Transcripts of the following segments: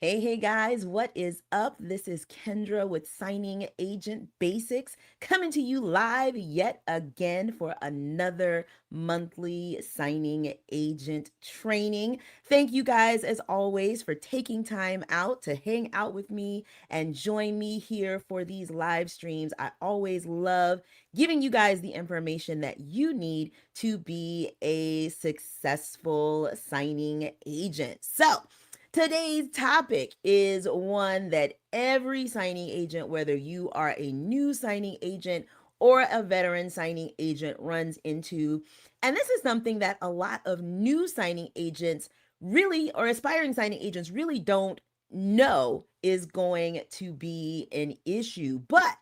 Hey guys, what is up? This is Kendra with Signing Agent Basics coming to you live yet again for another monthly signing agent training. Thank you guys as always for taking time out to hang out with me and join me here for these live streams. I always love giving you guys the information that you need to be a successful signing agent. So, today's topic is one that every signing agent, whether you are a new signing agent or a veteran signing agent, runs into. And this is something that a lot of new signing agents really, or aspiring signing agents really don't know is going to be an issue. But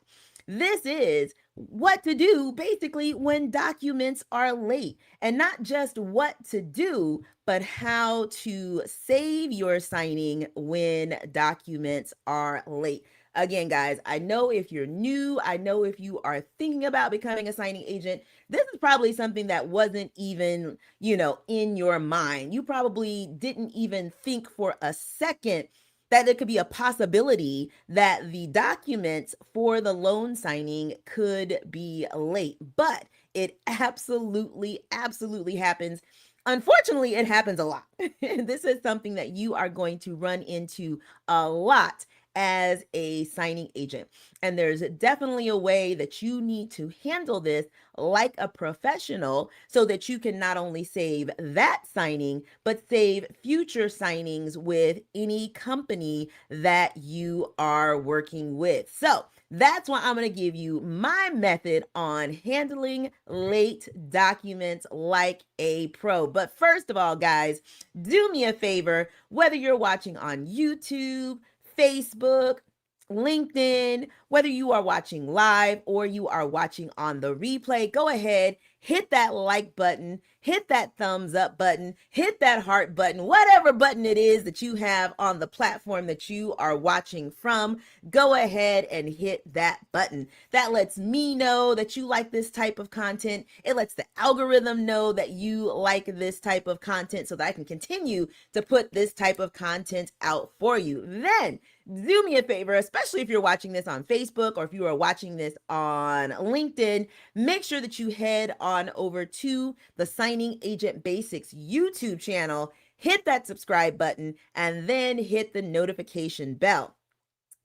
this is what to do basically when documents are late, and not just what to do, but how to save your signing when documents are late. Again, guys, I know if you're new, I know if you are thinking about becoming a signing agent, this is probably something that wasn't even, in your mind. You probably didn't even think for a second that it could be a possibility that the documents for the loan signing could be late, but it absolutely happens. Unfortunately, it happens a lot. This is something that you are going to run into a lot as a signing agent. And there's definitely a way that you need to handle this like a professional so that you can not only save that signing, but save future signings with any company that you are working with. So that's why I'm going to give you my method on handling late documents like a pro. But first of all, guys, do me a favor, whether you're watching on YouTube, Facebook, LinkedIn, whether you are watching live or you are watching on the replay, go ahead, hit that like button, hit that thumbs up button, hit that heart button, whatever button it is that you have on the platform that you are watching from, go ahead and hit that button. That lets me know that you like this type of content. It lets the algorithm know that you like this type of content so that I can continue to put this type of content out for you. Then do me a favor, especially if you're watching this on Facebook or if you are watching this on LinkedIn, make sure that you head on over to the Signing Agent Basics YouTube channel, hit that subscribe button, and then hit the notification bell.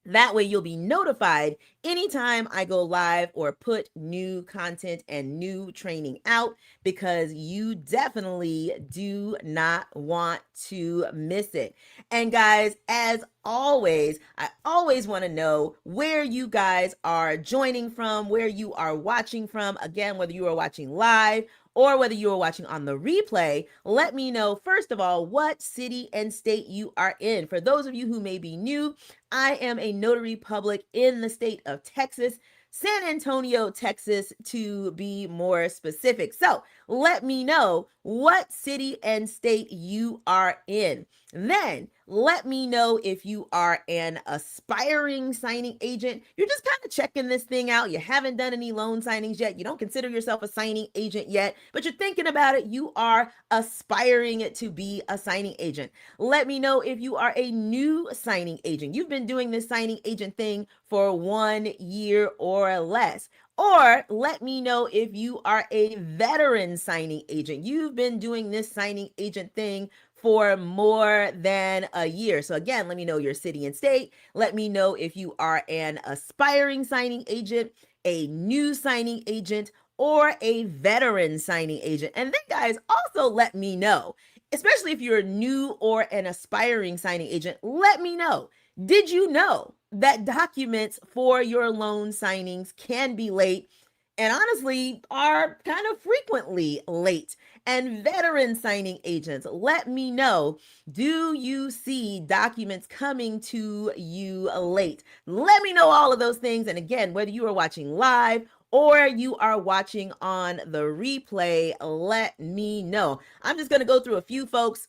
That way you'll be notified anytime I go live or put new content and new training out, because you definitely do not want to miss it. And guys, as always, I always want to know where you guys are joining from, where you are watching from. Again, whether you are watching live or whether you are watching on the replay, let me know, first of all, what city and state you are in. For those of you who may be new, I am a notary public in the state of Texas, San Antonio, Texas, to be more specific. So let me know what city and state you are in. Then let me know if you are an aspiring signing agent. You're just kind of checking this thing out. You haven't done any loan signings yet. You don't consider yourself a signing agent yet, but you're thinking about it. You are aspiring to be a signing agent. Let me know if you are a new signing agent. You've been doing this signing agent thing for 1 year or less. Or let me know if you are a veteran signing agent. You've been doing this signing agent thing for more than a year. So again, let me know your city and state. Let me know if you are an aspiring signing agent, a new signing agent, or a veteran signing agent? And then, guys, also let me know, especially if you're a new or an aspiring signing agent, let me know. Did you know that documents for your loan signings can be late and honestly are kind of frequently late? And veteran signing agents, let me know, do you see documents coming to you late? Let me know all of those things. And again, whether you are watching live or you are watching on the replay, let me know. I'm just going to go through a few folks,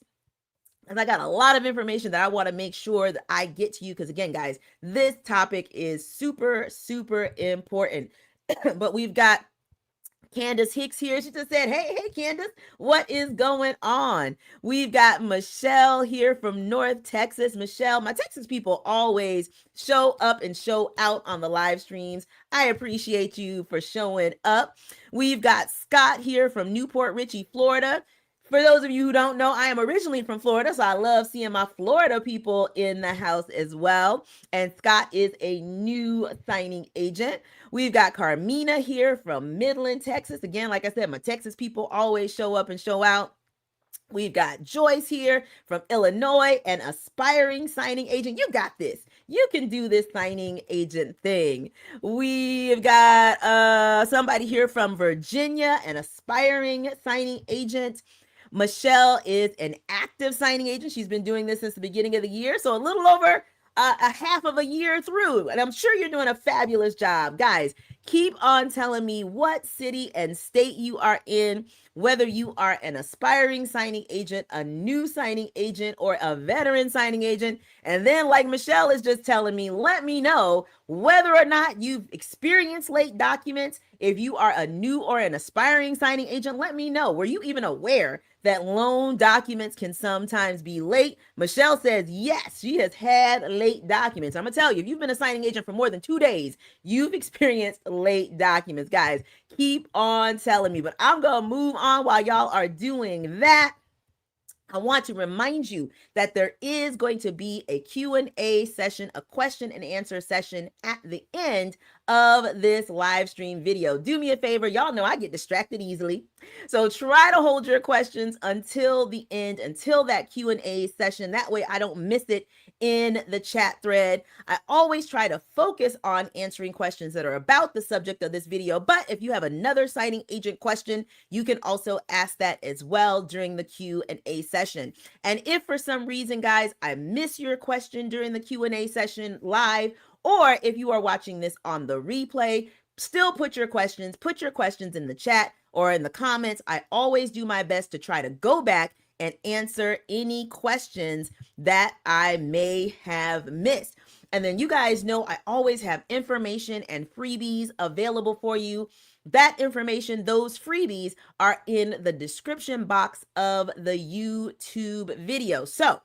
and I got a lot of information that I want to make sure that I get to you. Because again, guys, this topic is super, super important. But we've got Candace Hicks here. She just said, hey, Candace, what is going on? We've got Michelle here from North Texas. Michelle, my Texas people always show up and show out on the live streams. I appreciate you for showing up. We've got Scott here from Newport Richey, Florida. For those of you who don't know, I am originally from Florida, so I love seeing my Florida people in the house as well. And Scott is a new signing agent. We've got Carmina here from Midland, Texas. Again, like I said, my Texas people always show up and show out. We've got Joyce here from Illinois, an aspiring signing agent. You got this. You can do this signing agent thing. We've got somebody here from Virginia, an aspiring signing agent. Michelle is an active signing agent. She's been doing this since the beginning of the year, so a little over a half of a year through. And I'm sure you're doing a fabulous job. Guys, keep on telling me what city and state you are in, whether you are an aspiring signing agent, a new signing agent, or a veteran signing agent. And then, like Michelle is just telling me, let me know whether or not you've experienced late documents. If you are a new or an aspiring signing agent, let me know. Were you even aware that loan documents can sometimes be late? Michelle says, yes, she has had late documents. I'm going to tell you, if you've been a signing agent for more than 2 days, you've experienced late documents. Guys, keep on telling me, but I'm going to move on while y'all are doing that. I want to remind you that there is going to be a Q&A session, a question and answer session at the end of this live stream video. Do me a favor. Y'all know I get distracted easily. So try to hold your questions until the end, until that Q&A session. That way I don't miss it in the chat thread. I always try to focus on answering questions that are about the subject of this video. But if you have another signing agent question, you can also ask that as well during the Q&A session. And if for some reason, guys, I miss your question during the Q&A session live, or if you are watching this on the replay, still put your questions in the chat or in the comments. I always do my best to try to go back and answer any questions that I may have missed. And then you guys know I always have information and freebies available for you. That information, those freebies, are in the description box of the YouTube video. So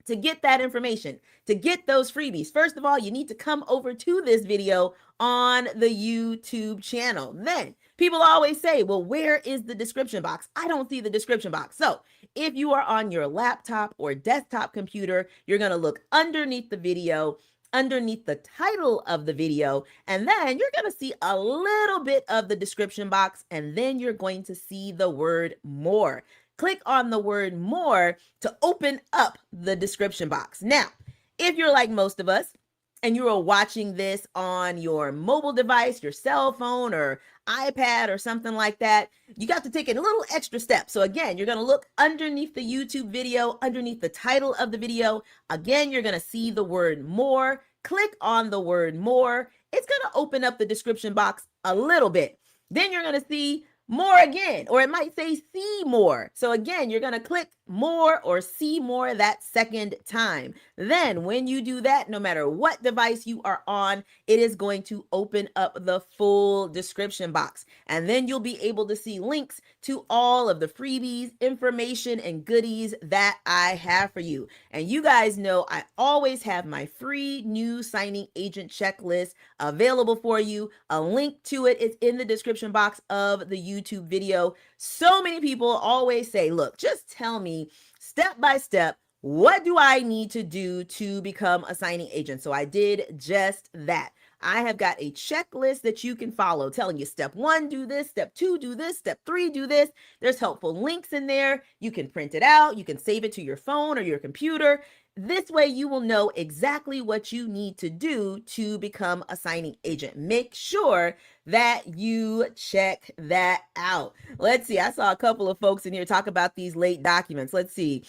to get that information, to get those freebies, first of all, you need to come over to this video on the YouTube channel. Then people always say, well, where is the description box? I don't see the description box. So if you are on your laptop or desktop computer, you're going to look underneath the video, underneath the title of the video, and then you're going to see a little bit of the description box, and then you're going to see the word more. Click on the word more to open up the description box. Now, if you're like most of us and you are watching this on your mobile device, your cell phone or iPad or something like that, you got to take a little extra step. So again, you're going to look underneath the YouTube video, underneath the title of the video. Again, you're going to see the word more. Click on the word more. It's going to open up the description box a little bit. Then you're going to see more again, or it might say see more. So again, you're going to click more or see more that second time. Then when you do that, no matter what device you are on, it is going to open up the full description box. And then you'll be able to see links to all of the freebies, information, and goodies that I have for you. And you guys know I always have my free new signing agent checklist available for you. A link to it is in the description box of the YouTube video. So many people always say, look, just tell me step by step, what do I need to do to become a signing agent? So I did just that. I have got a checklist that you can follow telling you step 1, do this, step 2, do this, step 3, do this. There's helpful links in there. You can print it out. You can save it to your phone or your computer. This way you will know exactly what you need to do to become a signing agent. Make sure that you check that out. Let's see. I saw a couple of folks in here talk about these late documents. Let's see.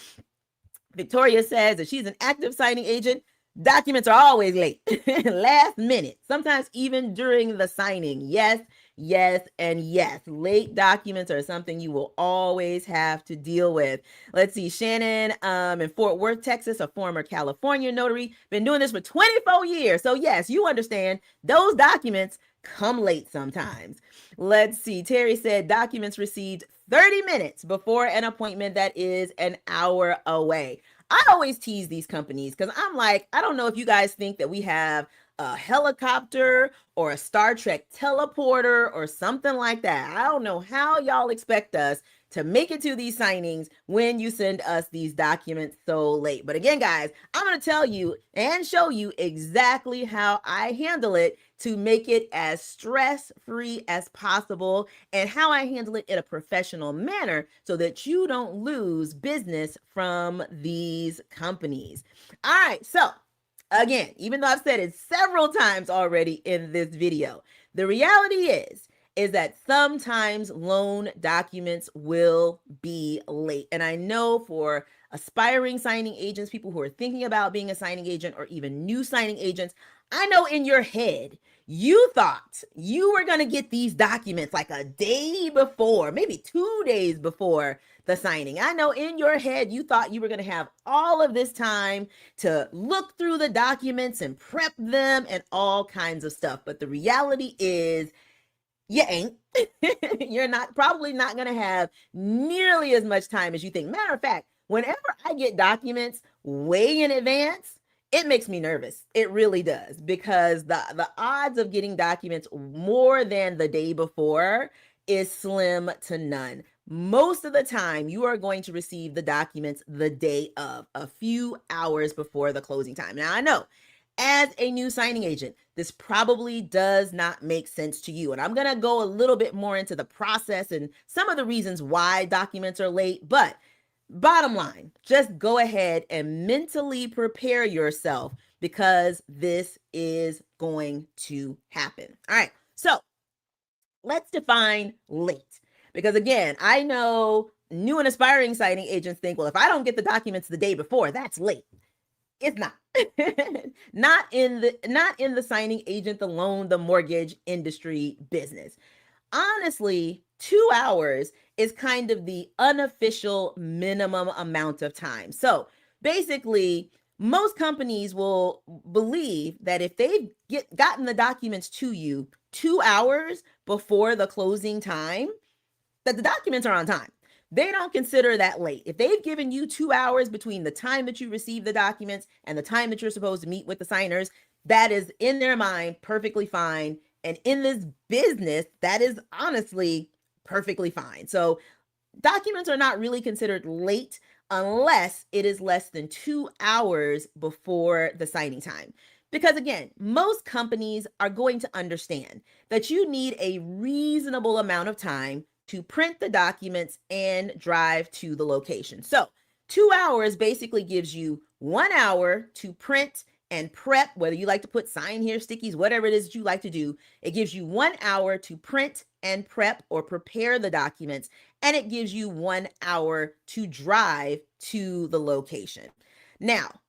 Victoria says that she's an active signing agent. Documents are always late, last minute, sometimes even during the signing. Yes, yes, and yes. Late documents are something you will always have to deal with. Let's see. Shannon in Fort Worth, Texas, a former California notary, been doing this for 24 years. So yes, you understand those documents come late sometimes. Let's see. Terry said documents received 30 minutes before an appointment that is an hour away. I always tease these companies because I'm like, I don't know if you guys think that we have a helicopter or a Star Trek teleporter or something like that. I don't know how y'all expect us to make it to these signings when you send us these documents so late. But again, guys, I'm going to tell you and show you exactly how I handle it to make it as stress-free as possible and how I handle it in a professional manner so that you don't lose business from these companies. All right, so again, even though I've said it several times already in this video, the reality is that sometimes loan documents will be late. And I know for aspiring signing agents, people who are thinking about being a signing agent or even new signing agents, I know in your head, you thought you were going to get these documents like a day before, maybe 2 days before the signing. I know in your head, you thought you were going to have all of this time to look through the documents and prep them and all kinds of stuff. But the reality is, you ain't. You're probably not going to have nearly as much time as you think. Matter of fact, whenever I get documents way in advance, it makes me nervous. It really does, because the odds of getting documents more than the day before is slim to none. Most of the time, you are going to receive the documents the day of, a few hours before the closing time. Now, I know as a new signing agent, this probably does not make sense to you. And I'm going to go a little bit more into the process and some of the reasons why documents are late. But bottom line, just go ahead and mentally prepare yourself because this is going to happen. All right. So let's define late. Because again, I know new and aspiring signing agents think, well, if I don't get the documents the day before, that's late. It's not. not in the signing agent, the loan, the mortgage industry business. Honestly, 2 hours is kind of the unofficial minimum amount of time. So basically, most companies will believe that if they've gotten the documents to you 2 hours before the closing time, that the documents are on time. They don't consider that late. If they've given you 2 hours between the time that you receive the documents and the time that you're supposed to meet with the signers, that is in their mind perfectly fine. And in this business, that is honestly perfectly fine. So documents are not really considered late unless it is less than 2 hours before the signing time. Because again, most companies are going to understand that you need a reasonable amount of time to print the documents and drive to the location. So 2 hours basically gives you 1 hour to print and prep, whether you like to put sign here, stickies, whatever it is that you like to do. It gives you 1 hour to print and prep or prepare the documents, and it gives you 1 hour to drive to the location. Now,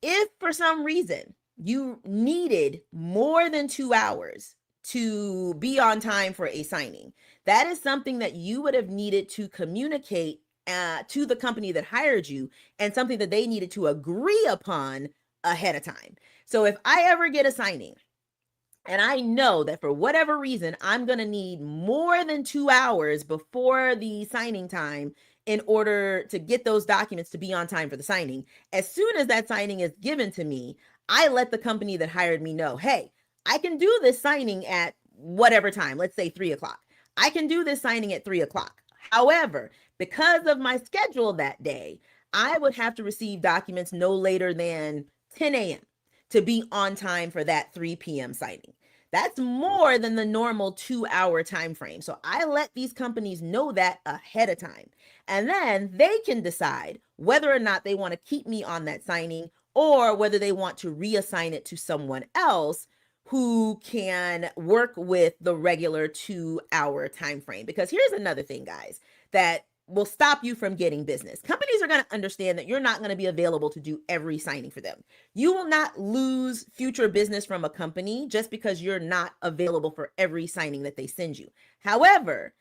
if for some reason you needed more than 2 hours to be on time for a signing, that is something that you would have needed to communicate to the company that hired you, and something that they needed to agree upon ahead of time. So if I ever get a signing and I know that for whatever reason, I'm going to need more than 2 hours before the signing time in order to get those documents to be on time for the signing, as soon as that signing is given to me, I let the company that hired me know, hey, I can do this signing at whatever time, let's say 3 o'clock. I can do this signing at 3 o'clock. However, because of my schedule that day, I would have to receive documents no later than 10 a.m. to be on time for that 3 p.m. signing. That's more than the normal 2-hour time frame. So I let these companies know that ahead of time. And then they can decide whether or not they want to keep me on that signing or whether they want to reassign it to someone else who can work with the regular 2-hour time frame. Because here's another thing, guys, that will stop you from getting business. Companies are going to understand that you're not going to be available to do every signing for them. You will not lose future business from a company just because you're not available for every signing that they send you. However,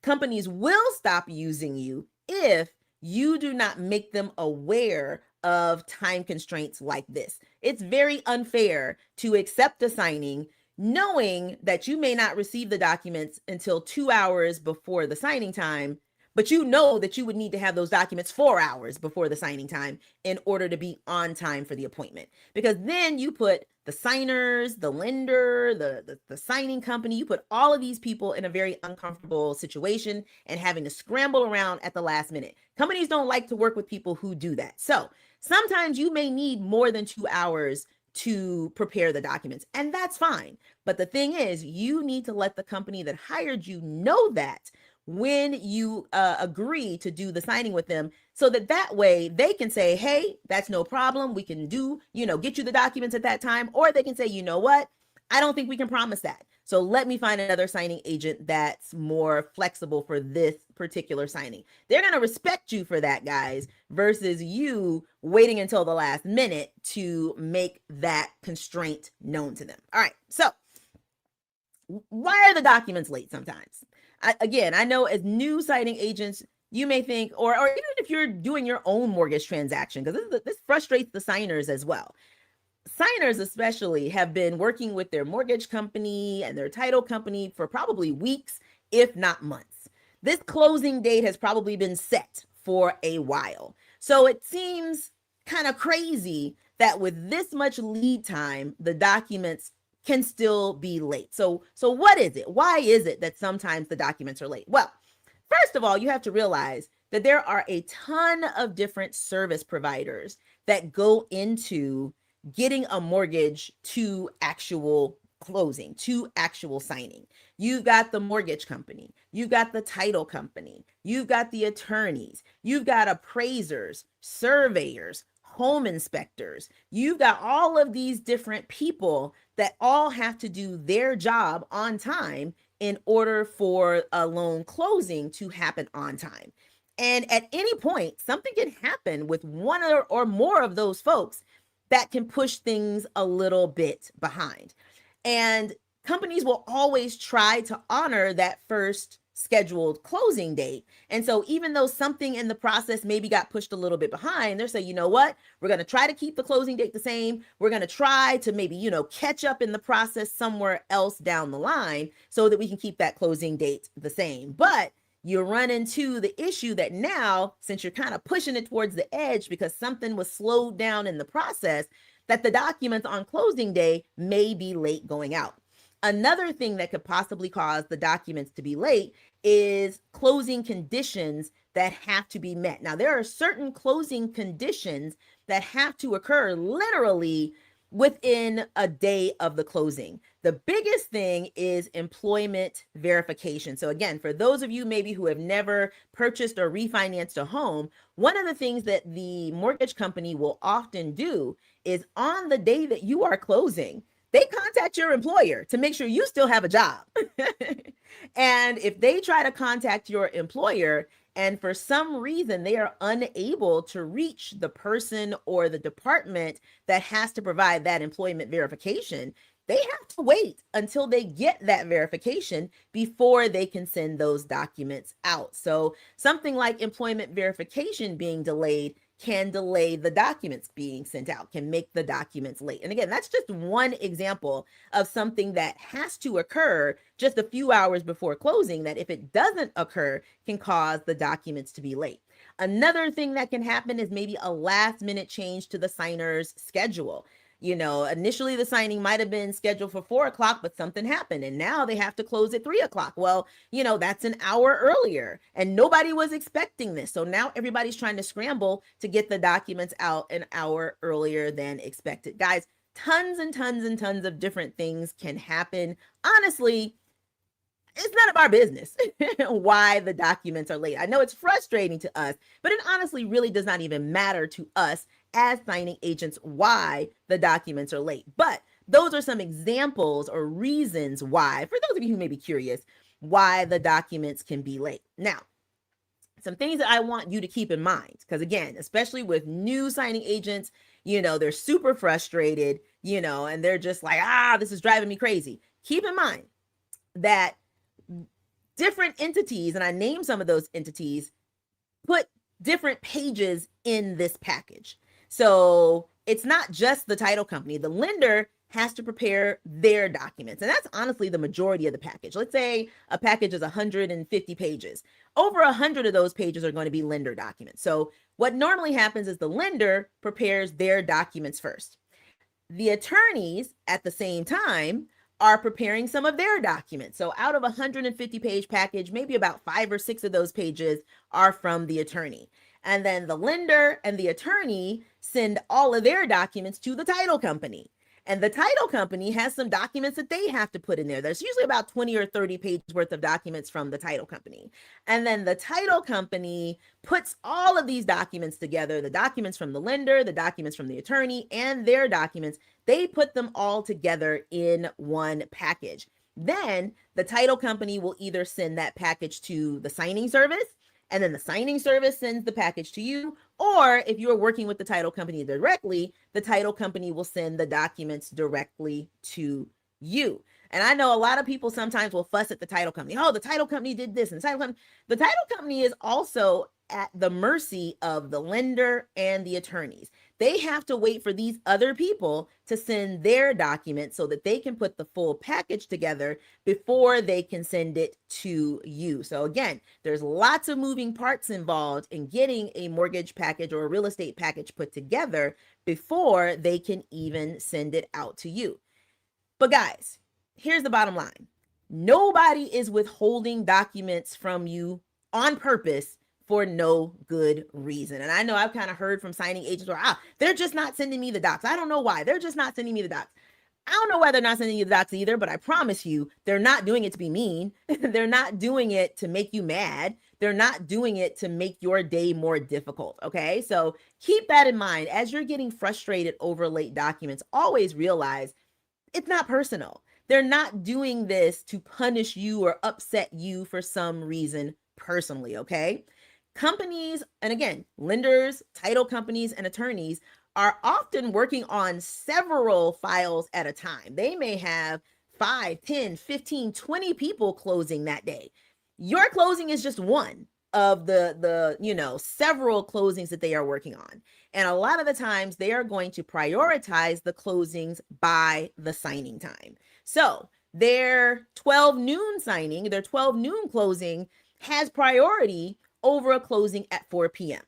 companies will stop using you if you do not make them aware of time constraints like this. It's very unfair to accept a signing knowing that you may not receive the documents until 2 hours before the signing time, but you know that you would need to have those documents 4 hours before the signing time in order to be on time for the appointment. Because then you put the signers, the lender, the signing company, you put all of these people in a very uncomfortable situation and having to scramble around at the last minute. Companies don't like to work with people who do that. So sometimes you may need more than 2 hours to prepare the documents, and that's fine. But the thing is, you need to let the company that hired you know that when you agree to do the signing with them, so that way they can say, hey, that's no problem. We can do, get you the documents at that time. Or they can say, you know what? I don't think we can promise that. So let me find another signing agent that's more flexible for this particular signing. They're going to respect you for that, guys, versus you waiting until the last minute to make that constraint known to them. All right. So why are the documents late sometimes? I know as new signing agents, you may think, or even if you're doing your own mortgage transaction, because this frustrates the signers as well. Signers especially have been working with their mortgage company and their title company for probably weeks, if not months. This closing date has probably been set for a while. So it seems kind of crazy that with this much lead time, the documents can still be late. So what is it? Why is it that sometimes the documents are late? Well, first of all, you have to realize that there are a ton of different service providers that go into getting a mortgage to actual closing, to actual signing. You've got the mortgage company, you've got the title company, you've got the attorneys, you've got appraisers, surveyors, home inspectors. You've got all of these different people that all have to do their job on time in order for a loan closing to happen on time. And at any point, something can happen with one or more of those folks that can push things a little bit behind. And companies will always try to honor that first scheduled closing date. And so even though something in the process maybe got pushed a little bit behind, they're saying, you know what, we're going to try to keep the closing date the same. We're going to try to maybe, catch up in the process somewhere else down the line so that we can keep that closing date the same. But you run into the issue that now, since you're kind of pushing it towards the edge because something was slowed down in the process, that the documents on closing day may be late going out. Another thing that could possibly cause the documents to be late is closing conditions that have to be met. Now, there are certain closing conditions that have to occur literally within a day of the closing. The biggest thing is employment verification. So again, for those of you maybe who have never purchased or refinanced a home, one of the things that the mortgage company will often do is on the day that you are closing, they contact your employer to make sure you still have a job. And if they try to contact your employer and for some reason they are unable to reach the person or the department that has to provide that employment verification, they have to wait until they get that verification before they can send those documents out. So something like employment verification being delayed can delay the documents being sent out, can make the documents late. And again, that's just one example of something that has to occur just a few hours before closing, that if it doesn't occur, can cause the documents to be late. Another thing that can happen is maybe a last minute change to the signer's schedule. Initially the signing might have been scheduled for 4 o'clock, but something happened and now they have to close at 3 o'clock. Well, that's an hour earlier and nobody was expecting this. So now everybody's trying to scramble to get the documents out an hour earlier than expected. Guys, tons and tons and tons of different things can happen. Honestly, it's none of our business why the documents are late. I know it's frustrating to us, but it honestly really does not even matter to us as signing agents why the documents are late. But those are some examples or reasons why, for those of you who may be curious, why the documents can be late. Now, some things that I want you to keep in mind, because again, especially with new signing agents, they're super frustrated, and they're just like, this is driving me crazy. Keep in mind that different entities, and I named some of those entities, put different pages in this package. So it's not just the title company. The lender has to prepare their documents. And that's honestly the majority of the package. Let's say a package is 150 pages. Over 100 of those pages are going to be lender documents. So what normally happens is the lender prepares their documents first. The attorneys at the same time are preparing some of their documents. So out of a 150-page package, maybe about 5 or 6 of those pages are from the attorney. And then the lender and the attorney send all of their documents to the title company. And the title company has some documents that they have to put in there. There's usually about 20 or 30 pages worth of documents from the title company. And then the title company puts all of these documents together, the documents from the lender, the documents from the attorney, and their documents. They put them all together in one package. Then the title company will either send that package to the signing service, and then the signing service sends the package to you. Or if you're working with the title company directly, the title company will send the documents directly to you. And I know a lot of people sometimes will fuss at the title company. Oh, the title company did this. And the title company is also at the mercy of the lender and the attorneys. They have to wait for these other people to send their documents so that they can put the full package together before they can send it to you. So again, there's lots of moving parts involved in getting a mortgage package or a real estate package put together before they can even send it out to you. But guys, here's the bottom line. Nobody is withholding documents from you on purpose for no good reason. And I know I've kind of heard from signing agents where, they're just not sending me the docs. I don't know why. They're just not sending me the docs. I don't know why they're not sending you the docs either, but I promise you, they're not doing it to be mean. They're not doing it to make you mad. They're not doing it to make your day more difficult, okay? So keep that in mind. As you're getting frustrated over late documents, always realize it's not personal. They're not doing this to punish you or upset you for some reason personally, okay? Companies, and again, lenders, title companies, and attorneys are often working on several files at a time. They may have 5, 10, 15, 20 people closing that day. Your closing is just one of the several closings that they are working on. And a lot of the times they are going to prioritize the closings by the signing time. So their 12 noon signing, their 12 noon closing has priority over a closing at 4 p.m.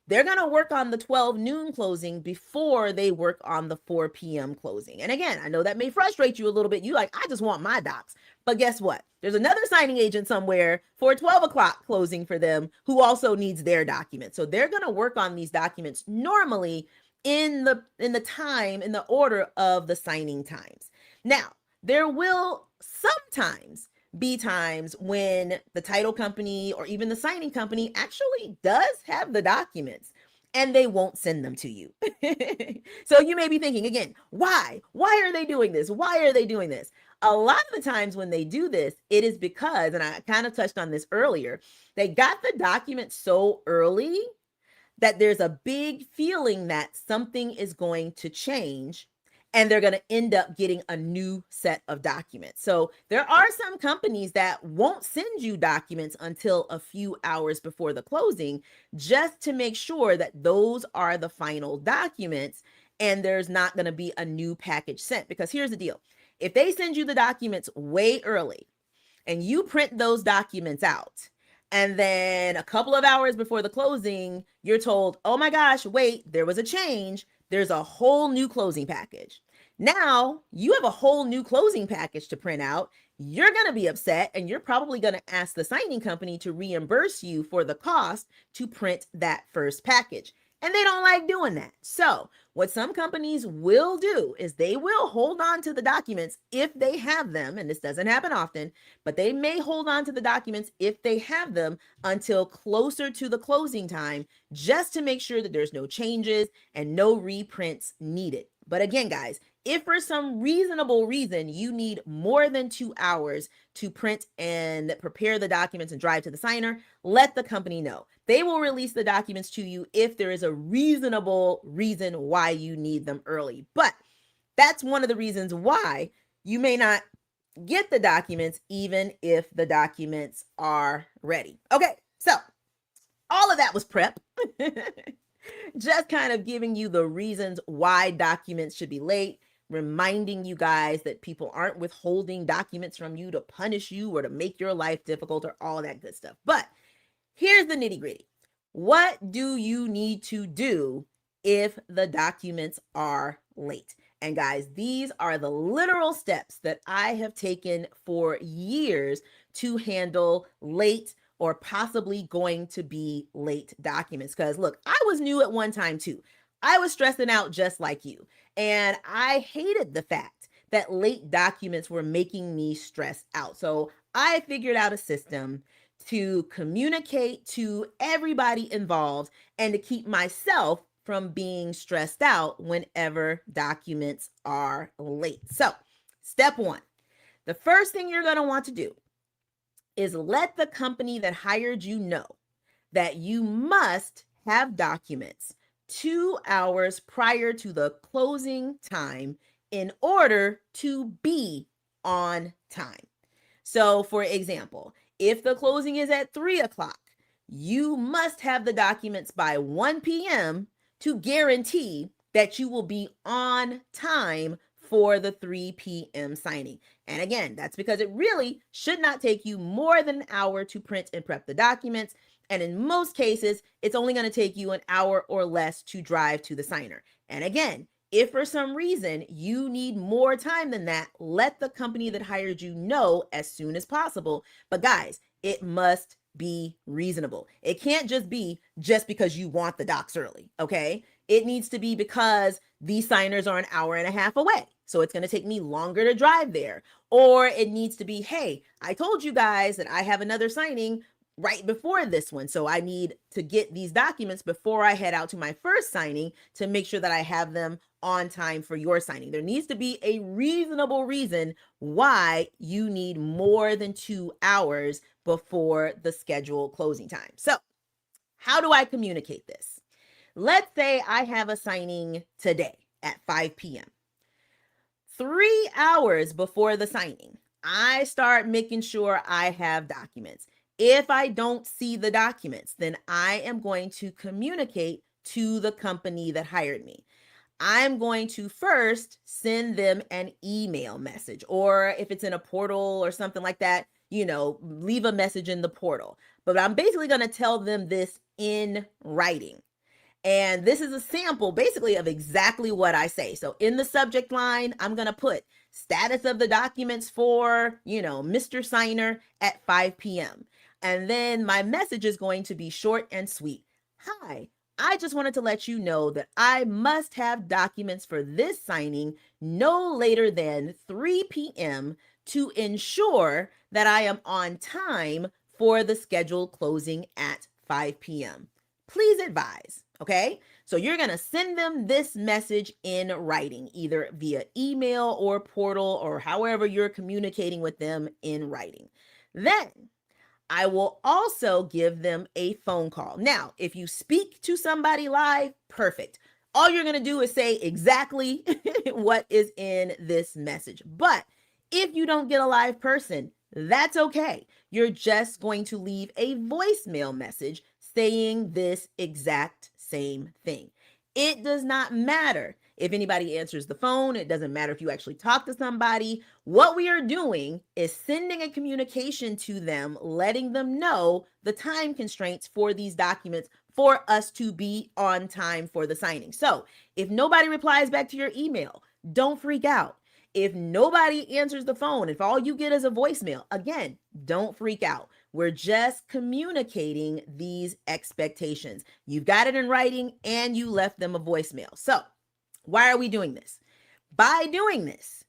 They're going to work on the 12 noon closing before they work on the 4 p.m. closing. And again, I know that may frustrate you a little bit. You like, I just want my docs. But guess what? There's another signing agent somewhere for a 12 o'clock closing for them who also needs their documents. So they're going to work on these documents normally in the order of the signing times. Now, there will sometimes be times when the title company or even the signing company actually does have the documents and they won't send them to you. So you may be thinking again, why? Why are they doing this? Why are they doing this? A lot of the times when they do this, it is because, and I kind of touched on this earlier, they got the document so early that there's a big feeling that something is going to change and they're going to end up getting a new set of documents. So there are some companies that won't send you documents until a few hours before the closing, just to make sure that those are the final documents and there's not going to be a new package sent. Because here's the deal. If they send you the documents way early and you print those documents out, and then a couple of hours before the closing, you're told, oh my gosh, wait, there was a change. There's a whole new closing package. Now you have a whole new closing package to print out. You're going to be upset and you're probably going to ask the signing company to reimburse you for the cost to print that first package. And they don't like doing that. So what some companies will do is they will hold on to the documents if they have them. And this doesn't happen often, but they may hold on to the documents if they have them until closer to the closing time, just to make sure that there's no changes and no reprints needed. But again, guys, if for some reasonable reason you need more than 2 hours to print and prepare the documents and drive to the signer, let the company know. They will release the documents to you if there is a reasonable reason why you need them early. But that's one of the reasons why you may not get the documents even if the documents are ready. Okay, so all of that was prep. Just kind of giving you the reasons why documents should be late, reminding you guys that people aren't withholding documents from you to punish you or to make your life difficult or all that good stuff. But here's the nitty gritty. What do you need to do if the documents are late? And guys, these are the literal steps that I have taken for years to handle late or possibly going to be late documents. Because look, I was new at one time too. I was stressing out just like you. And I hated the fact that late documents were making me stress out. So I figured out a system to communicate to everybody involved and to keep myself from being stressed out whenever documents are late. So, step one, the first thing you're going to want to do is let the company that hired you know that you must have documents 2 hours prior to the closing time in order to be on time. So, for example, if the closing is at 3 o'clock, you must have the documents by 1 p.m. to guarantee that you will be on time for the 3 p.m. signing. And again, that's because it really should not take you more than an hour to print and prep the documents. And in most cases, it's only going to take you an hour or less to drive to the signer. And again, if for some reason you need more time than that, let the company that hired you know as soon as possible. But guys, it must be reasonable. It can't just be just because you want the docs early, okay? It needs to be because these signers are an hour and a half away, so it's going to take me longer to drive there. Or it needs to be, hey, I told you guys that I have another signing right before this one, so I need to get these documents before I head out to my first signing to make sure that I have them on time for your signing. There needs to be a reasonable reason why you need more than 2 hours before the scheduled closing time. So, how do I communicate this? Let's say I have a signing today at 5 p.m. 3 hours before the signing, I start making sure I have documents. If I don't see the documents, then I am going to communicate to the company that hired me. I'm going to first send them an email message, or if it's in a portal or something like that, leave a message in the portal. But I'm basically going to tell them this in writing. And this is a sample basically of exactly what I say. So in the subject line, I'm going to put status of the documents for, Mr. Signer at 5 p.m. And then my message is going to be short and sweet. Hi, I just wanted to let you know that I must have documents for this signing no later than 3 p.m. to ensure that I am on time for the scheduled closing at 5 p.m. Please advise. Okay, so you're going to send them this message in writing, either via email or portal or however you're communicating with them in writing. Then I will also give them a phone call. Now, if you speak to somebody live, perfect. All you're going to do is say exactly what is in this message. But if you don't get a live person, that's okay. You're just going to leave a voicemail message saying this exact same thing. It does not matter if anybody answers the phone. It doesn't matter if you actually talk to somebody. What we are doing is sending a communication to them, letting them know the time constraints for these documents for us to be on time for the signing. So if nobody replies back to your email, don't freak out. If nobody answers the phone, if all you get is a voicemail, again, don't freak out. We're just communicating these expectations. You've got it in writing and you left them a voicemail. So why are we doing this? By doing this,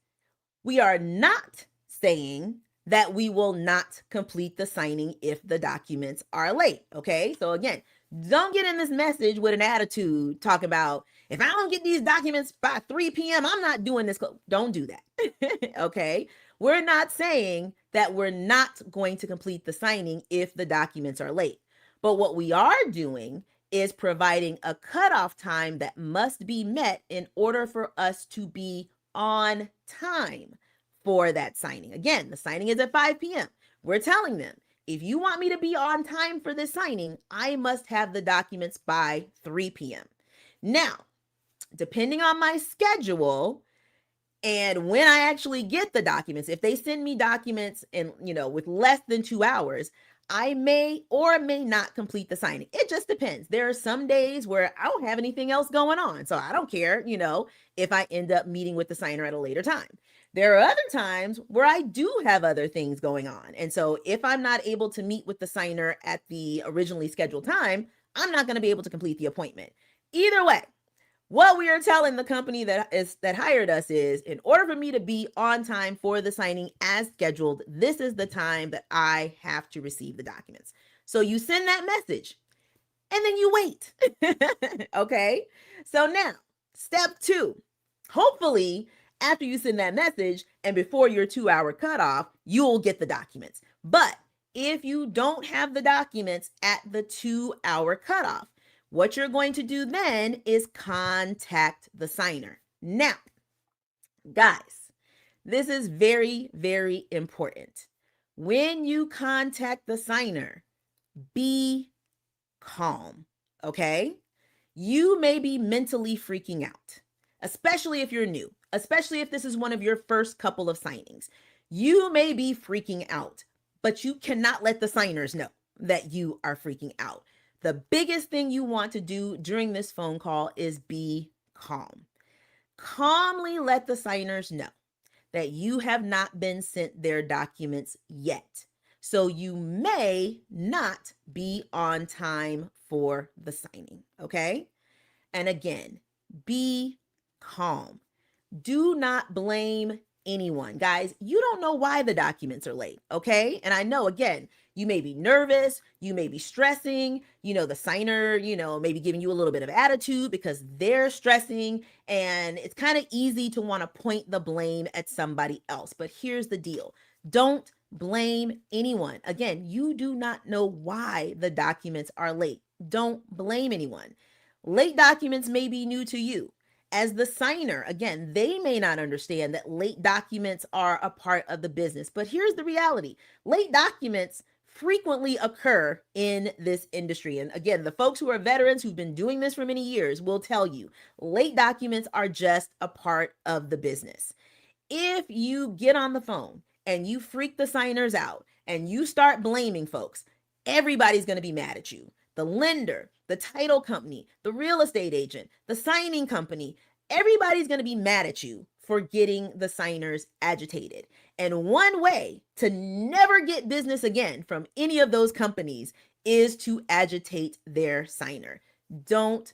we are not saying that we will not complete the signing if the documents are late. Okay. So again, don't get in this message with an attitude talking about, if I don't get these documents by 3 p.m., I'm not doing this. Don't do that. Okay. We're not saying that we're not going to complete the signing if the documents are late. But what we are doing is providing a cutoff time that must be met in order for us to be on time for that signing. Again, the signing is at 5 p.m. We're telling them, if you want me to be on time for this signing, I must have the documents by 3 p.m. Now, depending on my schedule and when I actually get the documents, if they send me documents in, with less than 2 hours, I may or may not complete the signing. It just depends. There are some days where I don't have anything else going on. So I don't care, if I end up meeting with the signer at a later time. There are other times where I do have other things going on. And so if I'm not able to meet with the signer at the originally scheduled time, I'm not going to be able to complete the appointment. Either way, what we are telling the company that hired us is, in order for me to be on time for the signing as scheduled, this is the time that I have to receive the documents. So you send that message and then you wait. Okay. So now, step 2, hopefully after you send that message and before your 2-hour cutoff, you'll get the documents. But if you don't have the documents at the 2-hour cutoff, what you're going to do then is contact the signer. Now, guys, this is very, very important. When you contact the signer, be calm, okay? You may be mentally freaking out, especially if you're new, especially if this is one of your first couple of signings. You may be freaking out, but you cannot let the signers know that you are freaking out. The biggest thing you want to do during this phone call is be calm. Calmly let the signers know that you have not been sent their documents yet. So you may not be on time for the signing, okay? And again, be calm. Do not blame anyone. Guys, you don't know why the documents are late, okay? And I know, again, you may be nervous, you may be stressing, the signer, maybe giving you a little bit of attitude because they're stressing, and it's kind of easy to want to point the blame at somebody else. But here's the deal. Don't blame anyone. Again, you do not know why the documents are late. Don't blame anyone. Late documents may be new to you. As the signer, again, they may not understand that late documents are a part of the business. But here's the reality. Late documents frequently occur in this industry. And again, the folks who are veterans who've been doing this for many years will tell you late documents are just a part of the business. If you get on the phone and you freak the signers out and you start blaming folks, everybody's going to be mad at you. The lender, the title company, the real estate agent, the signing company, everybody's going to be mad at you for getting the signers agitated. And one way to never get business again from any of those companies is to agitate their signer. Don't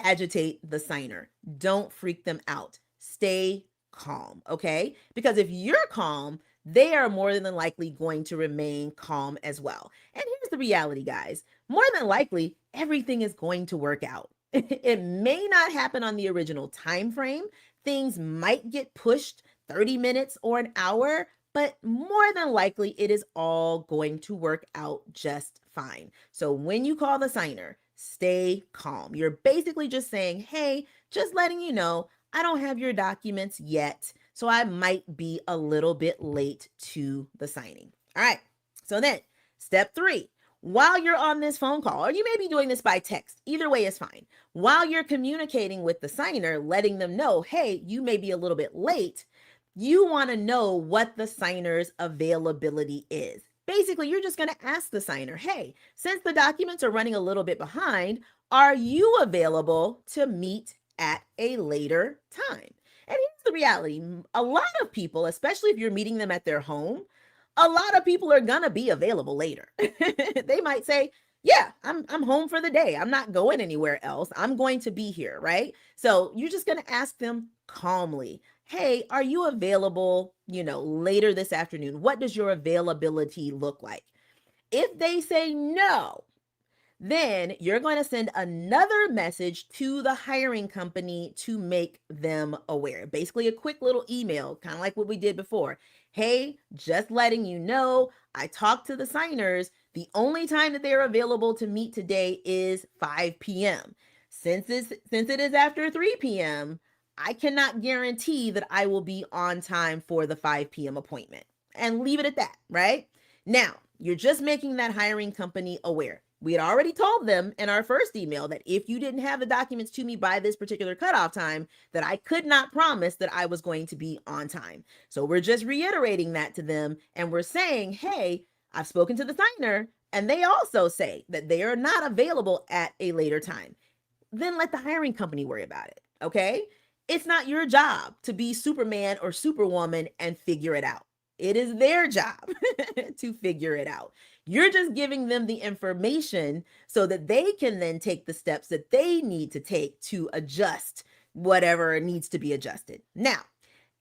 agitate the signer. Don't freak them out. Stay calm, okay? Because if you're calm, they are more than likely going to remain calm as well. And here's the reality, guys. More than likely, everything is going to work out. It may not happen on the original time frame. Things might get pushed 30 minutes or an hour, but more than likely, it is all going to work out just fine. So when you call the signer, stay calm. You're basically just saying, hey, just letting you know, I don't have your documents yet, so I might be a little bit late to the signing. All right. So then step 3, while you're on this phone call, or you may be doing this by text, either way is fine. While you're communicating with the signer, letting them know, hey, you may be a little bit late, you want to know what the signer's availability is. Basically, you're just going to ask the signer, hey, since the documents are running a little bit behind, are you available to meet at a later time? And here's the reality. A lot of people, especially if you're meeting them at their home, a lot of people are gonna be available later. They might say, yeah, I'm home for the day. I'm not going anywhere else. I'm going to be here, right? So you're just gonna ask them calmly, hey, are you available, later this afternoon? What does your availability look like? If they say no, then you're going to send another message to the hiring company to make them aware. Basically, a quick little email, kind of like what we did before. Hey, just letting you know, I talked to the signers. The only time that they're available to meet today is 5 p.m. Since it is after 3 p.m., I cannot guarantee that I will be on time for the 5 p.m. appointment. And leave it at that, right? Now, you're just making that hiring company aware. We had already told them in our first email that if you didn't have the documents to me by this particular cutoff time, that I could not promise that I was going to be on time. So we're just reiterating that to them. And we're saying, hey, I've spoken to the signer, and they also say that they are not available at a later time. Then let the hiring company worry about it. Okay? It's not your job to be Superman or Superwoman and figure it out. It is their job to figure it out. You're just giving them the information so that they can then take the steps that they need to take to adjust whatever needs to be adjusted. Now,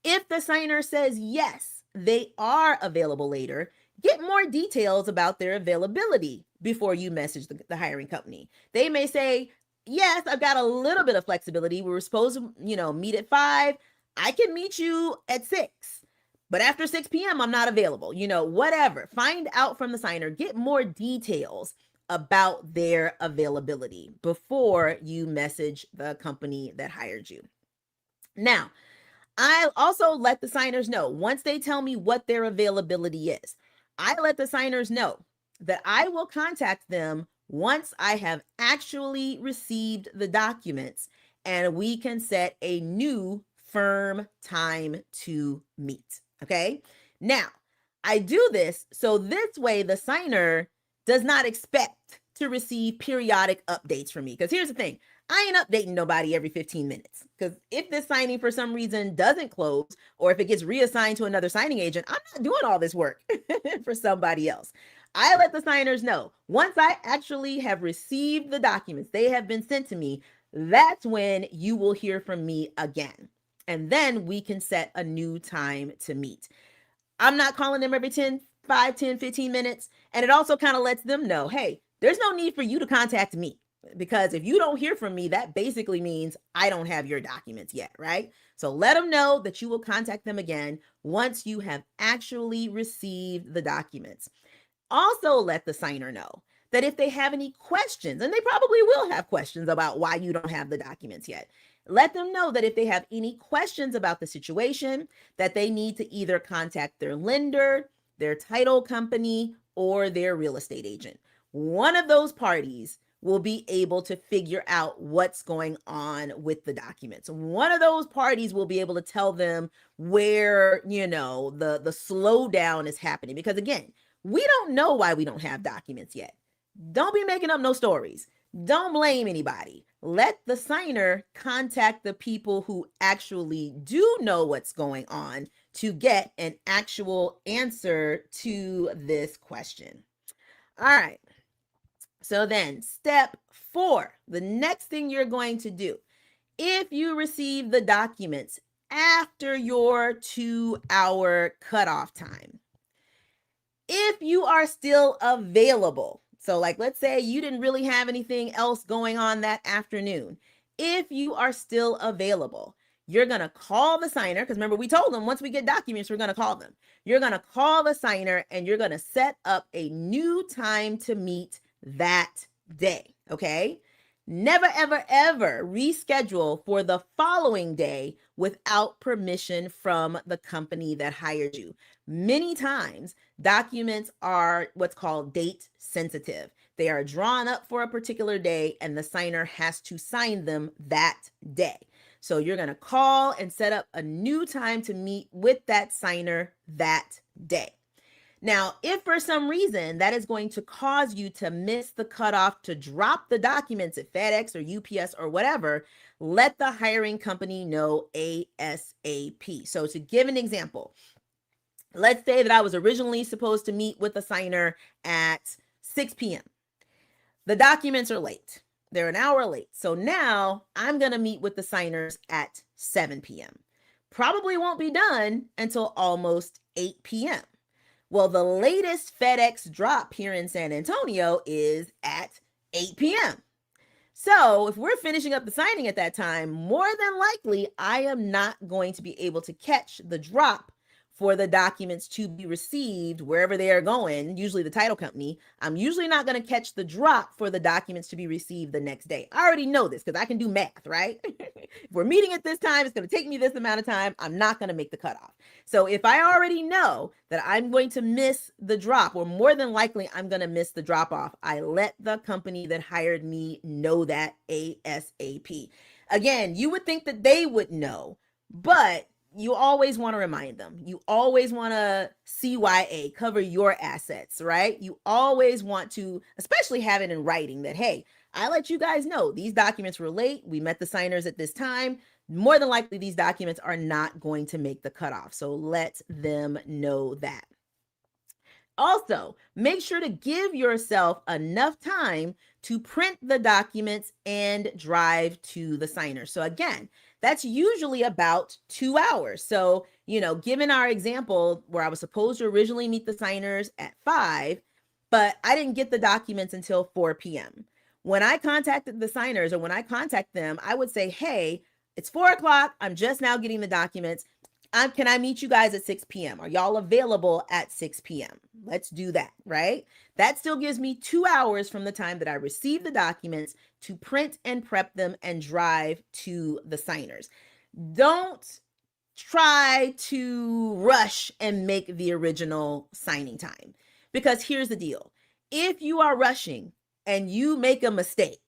if the signer says yes, they are available later, get more details about their availability before you message the hiring company. They may say, yes, I've got a little bit of flexibility. We were supposed to, meet at 5. I can meet you at 6. But after 6 p.m., I'm not available, whatever. Find out from the signer, get more details about their availability before you message the company that hired you. Now, I also let the signers know once they tell me what their availability is. I let the signers know that I will contact them once I have actually received the documents and we can set a new firm time to meet. Okay. Now, I do this so this way the signer does not expect to receive periodic updates from me. Because here's the thing, I ain't updating nobody every 15 minutes. Because if this signing for some reason doesn't close, or if it gets reassigned to another signing agent, I'm not doing all this work for somebody else. I let the signers know once I actually have received the documents, they have been sent to me, that's when you will hear from me again. And then we can set a new time to meet. I'm not calling them every 5, 10, 15 minutes. And it also kind of lets them know, hey, there's no need for you to contact me. Because if you don't hear from me, that basically means I don't have your documents yet, right? So let them know that you will contact them again once you have actually received the documents. Also let the signer know that if they have any questions, and they probably will have questions about why you don't have the documents yet, let them know that if they have any questions about the situation, that they need to either contact their lender, their title company, or their real estate agent. One of those parties will be able to figure out what's going on with the documents. One of those parties will be able to tell them where, the slowdown is happening. Because again, we don't know why we don't have documents yet. Don't be making up no stories. Don't blame anybody. Let the signer contact the people who actually do know what's going on to get an actual answer to this question. All right. So then step 4, the next thing you're going to do, if you receive the documents after your 2-hour cutoff time, if you are still available, so like let's say you didn't really have anything else going on that afternoon, if you are still available, you're going to call the signer, because remember we told them once we get documents, we're going to call them. You're going to call the signer and you're going to set up a new time to meet that day, okay? Never, ever, ever reschedule for the following day without permission from the company that hired you. Many times, documents are what's called date sensitive. They are drawn up for a particular day and the signer has to sign them that day. So you're going to call and set up a new time to meet with that signer that day. Now, if for some reason that is going to cause you to miss the cutoff to drop the documents at FedEx or UPS or whatever, let the hiring company know ASAP. So to give an example, Let's say that I was originally supposed to meet with the signer at 6 p.m. The documents are late. They're an hour late. So now I'm going to meet with the signers at 7 p.m. Probably won't be done until almost 8 p.m. Well, the latest FedEx drop here in San Antonio is at 8 p.m. So if we're finishing up the signing at that time, more than likely, I am not going to be able to catch the drop for the documents to be received wherever they are going, usually the title company. I'm usually not going to catch the drop for the documents to be received the next day. I already know this because I can do math, right? If we're meeting at this time, it's going to take me this amount of time. I'm not going to make the cutoff. So if I already know that I'm going to miss the drop, or more than likely I'm going to miss the drop off, I let the company that hired me know that ASAP. Again, you would think that they would know, but you always want to remind them. You always want to CYA, cover your assets, right? You always want to, especially have it in writing that, hey, I let you guys know these documents were late. We met the signers at this time. More than likely, these documents are not going to make the cutoff. So let them know that. Also, make sure to give yourself enough time to print the documents and drive to the signer. So again, that's usually about 2 hours. So, given our example where I was supposed to originally meet the signers at 5, but I didn't get the documents until 4 p.m. When I contacted the signers, or when I contact them, I would say, hey, it's 4 o'clock. I'm just now getting the documents. Can I meet you guys at 6 p.m.? Are y'all available at 6 p.m.? Let's do that, right? That still gives me 2 hours from the time that I receive the documents to print and prep them and drive to the signers. Don't try to rush and make the original signing time, because here's the deal. If you are rushing and you make a mistake,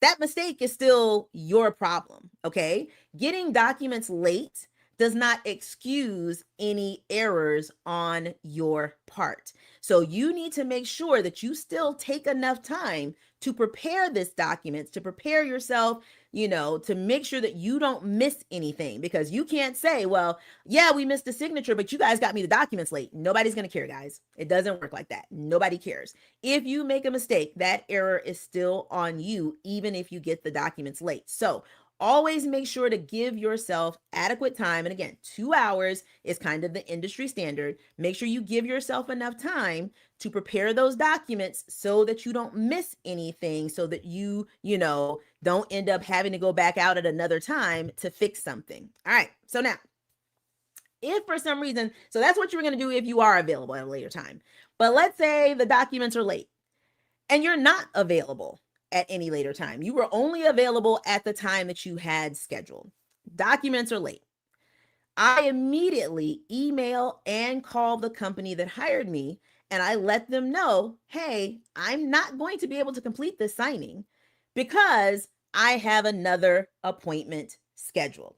that mistake is still your problem, okay? Getting documents late does not excuse any errors on your part. So you need to make sure that you still take enough time to prepare this document, to prepare yourself, to make sure that you don't miss anything, because you can't say, well, yeah, we missed the signature, but you guys got me the documents late. Nobody's going to care, guys. It doesn't work like that. Nobody cares. If you make a mistake, that error is still on you, even if you get the documents late. So always make sure to give yourself adequate time. And again, 2 hours is kind of the industry standard. Make sure you give yourself enough time to prepare those documents so that you don't miss anything, so that you don't end up having to go back out at another time to fix something. All right. So now, if for some reason, so that's what you're going to do if you are available at a later time. But let's say the documents are late and you're not available at any later time. You were only available at the time that you had scheduled. Documents are late. I immediately email and call the company that hired me, and I let them know, hey, I'm not going to be able to complete this signing because I have another appointment scheduled.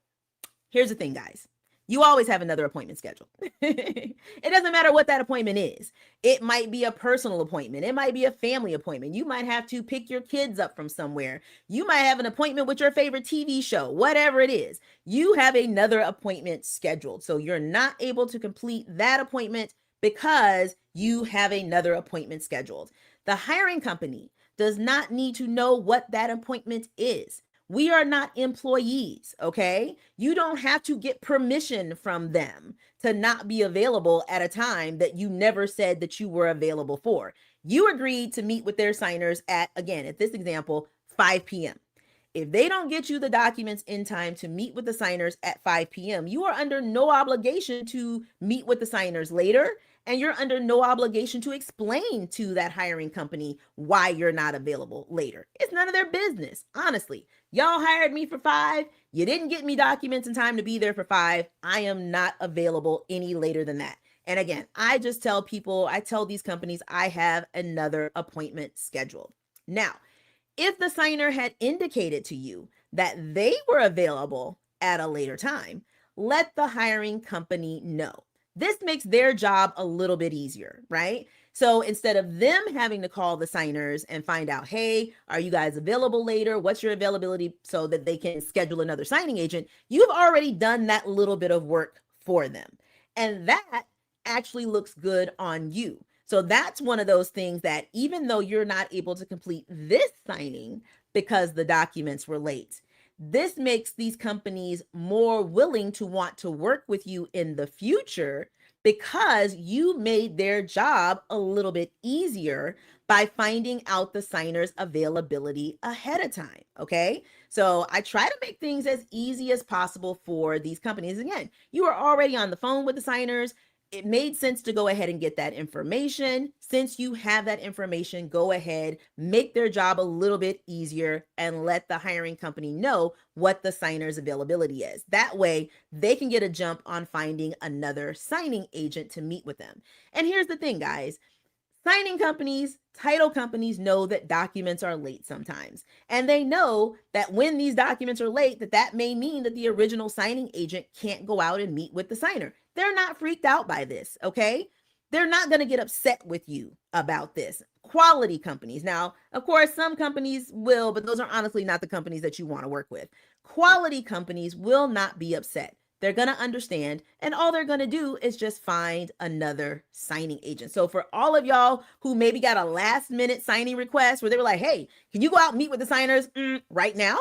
Here's the thing, guys. You always have another appointment scheduled. It doesn't matter what that appointment is. It might be a personal appointment. It might be a family appointment. You might have to pick your kids up from somewhere. You might have an appointment with your favorite TV show, whatever it is. You have another appointment scheduled. So you're not able to complete that appointment because you have another appointment scheduled. The hiring company does not need to know what that appointment is. We are not employees, okay? You don't have to get permission from them to not be available at a time that you never said that you were available for. You agreed to meet with their signers at, again, at this example, 5 p.m. If they don't get you the documents in time to meet with the signers at 5 p.m., you are under no obligation to meet with the signers later, and you're under no obligation to explain to that hiring company why you're not available later. It's none of their business, honestly. Y'all hired me for 5. You didn't get me documents in time to be there for 5. I am not available any later than that. And again, I just tell people, I tell these companies I have another appointment scheduled. Now, if the signer had indicated to you that they were available at a later time, let the hiring company know. This makes their job a little bit easier, right? So instead of them having to call the signers and find out, hey, are you guys available later? What's your availability, so that they can schedule another signing agent? You've already done that little bit of work for them. And that actually looks good on you. So that's one of those things that even though you're not able to complete this signing because the documents were late, this makes these companies more willing to want to work with you in the future because you made their job a little bit easier by finding out the signer's availability ahead of time. Okay. So I try to make things as easy as possible for these companies. Again, you are already on the phone with the signers. It made sense to go ahead and get that information. Since you have that information, go ahead, make their job a little bit easier and let the hiring company know what the signer's availability is. That way, they can get a jump on finding another signing agent to meet with them. And here's the thing, guys. Signing companies, title companies know that documents are late sometimes. And they know that when these documents are late, that may mean that the original signing agent can't go out and meet with the signer. They're not freaked out by this, okay? They're not going to get upset with you about this. Quality companies. Now, of course, some companies will, but those are honestly not the companies that you want to work with. Quality companies will not be upset. They're going to understand, and all they're going to do is just find another signing agent. So for all of y'all who maybe got a last minute signing request where they were like, hey, can you go out and meet with the signers right now?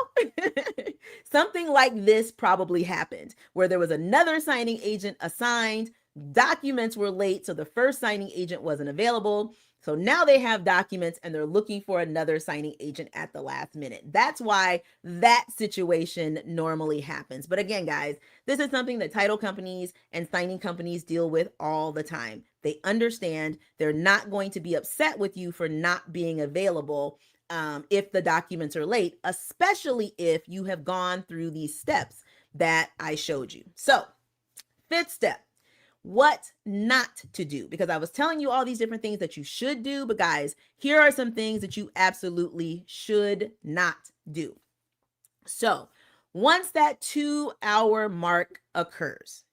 Something like this probably happened where there was another signing agent assigned, documents were late, so the first signing agent wasn't available. So now they have documents and they're looking for another signing agent at the last minute. That's why that situation normally happens. But again, guys, this is something that title companies and signing companies deal with all the time. They understand. They're not going to be upset with you for not being available if the documents are late, especially if you have gone through these steps that I showed you. So, fifth step. What not to do, because I was telling you all these different things that you should do, but guys, here are some things that you absolutely should not do. So once that 2-hour mark occurs,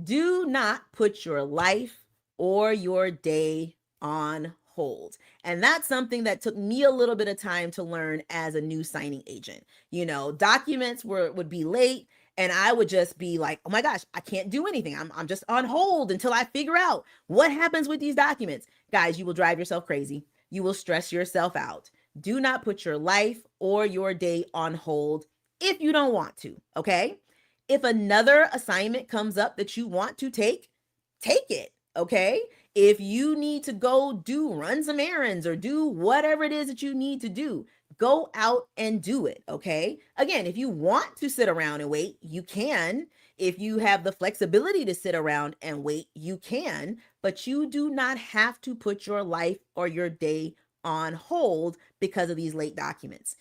do not put your life or your day on hold. And that's something that took me a little bit of time to learn as a new signing agent. You know, documents would be late and I would just be like, oh my gosh, I can't do anything. I'm just on hold until I figure out what happens with these documents. Guys, you will drive yourself crazy. You will stress yourself out. Do not put your life or your day on hold if you don't want to, okay? If another assignment comes up that you want to take it, okay? If you need to go run some errands or do whatever it is that you need to do, go out and do it, okay? Again, if you want to sit around and wait, you can. If you have the flexibility to sit around and wait, you can, but you do not have to put your life or your day on hold because of these late documents.